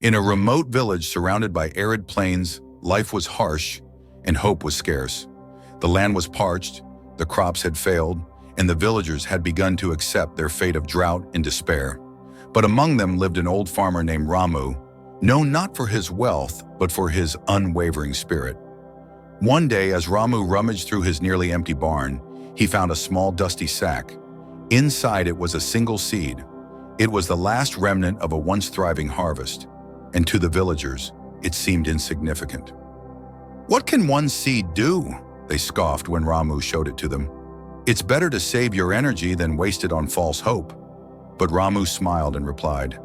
In a remote village surrounded by arid plains, life was harsh and hope was scarce. The land was parched, the crops had failed, and the villagers had begun to accept their fate of drought and despair. But among them lived an old farmer named Ramu, known not for his wealth, but for his unwavering spirit. One day, as Ramu rummaged through his nearly empty barn, he found a small dusty sack. Inside it was a single seed. It was the last remnant of a once thriving harvest, and to the villagers, it seemed insignificant. "What can one seed do?" they scoffed when Ramu showed it to them. "It's better to save your energy than waste it on false hope." But Ramu smiled and replied,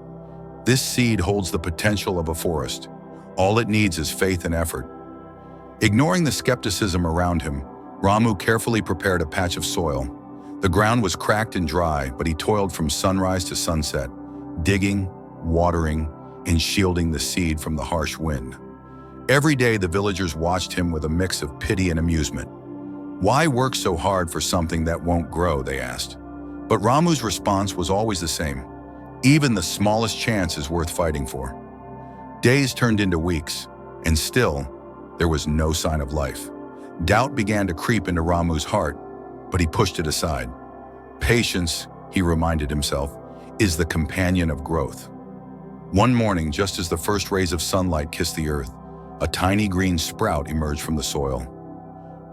"This seed holds the potential of a forest. All it needs is faith and effort." Ignoring the skepticism around him, Ramu carefully prepared a patch of soil. The ground was cracked and dry, but he toiled from sunrise to sunset, digging, watering, and shielding the seed from the harsh wind. Every day, the villagers watched him with a mix of pity and amusement. "Why work so hard for something that won't grow?" they asked. But Ramu's response was always the same. "Even the smallest chance is worth fighting for." Days turned into weeks, and still, there was no sign of life. Doubt began to creep into Ramu's heart, but he pushed it aside. Patience, he reminded himself, is the companion of growth. One morning, just as the first rays of sunlight kissed the earth, a tiny green sprout emerged from the soil.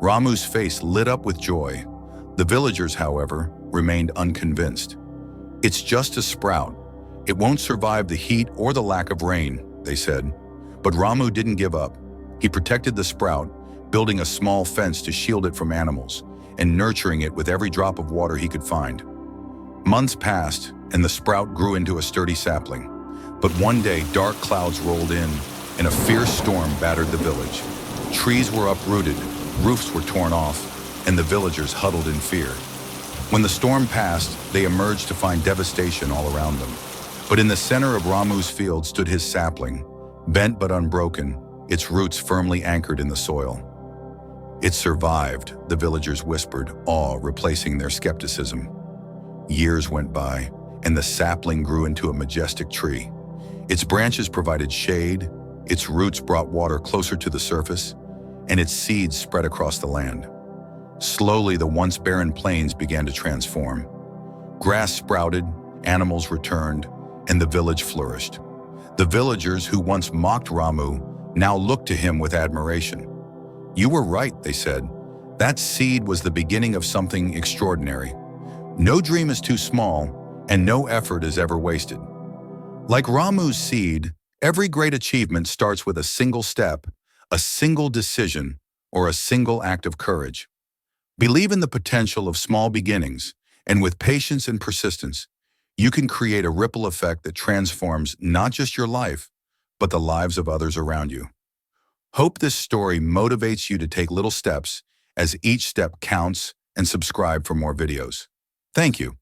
Ramu's face lit up with joy. The villagers, however, remained unconvinced. "It's just a sprout. It won't survive the heat or the lack of rain," they said. But Ramu didn't give up. He protected the sprout, building a small fence to shield it from animals, and nurturing it with every drop of water he could find. Months passed, and the sprout grew into a sturdy sapling. But one day, dark clouds rolled in, and a fierce storm battered the village. Trees were uprooted, roofs were torn off, and the villagers huddled in fear. When the storm passed, they emerged to find devastation all around them. But in the center of Ramu's field stood his sapling, bent but unbroken, its roots firmly anchored in the soil. "It survived," the villagers whispered, awe replacing their skepticism. Years went by, and the sapling grew into a majestic tree. Its branches provided shade, its roots brought water closer to the surface, and its seeds spread across the land. Slowly, the once barren plains began to transform. Grass sprouted, animals returned, and the village flourished. The villagers who once mocked Ramu now looked to him with admiration. "You were right," they said. "That seed was the beginning of something extraordinary. No dream is too small, and no effort is ever wasted." Like Ramu's seed, every great achievement starts with a single step, a single decision, or a single act of courage. Believe in the potential of small beginnings, and with patience and persistence, you can create a ripple effect that transforms not just your life, but the lives of others around you. Hope this story motivates you to take little steps, as each step counts, and subscribe for more videos. Thank you.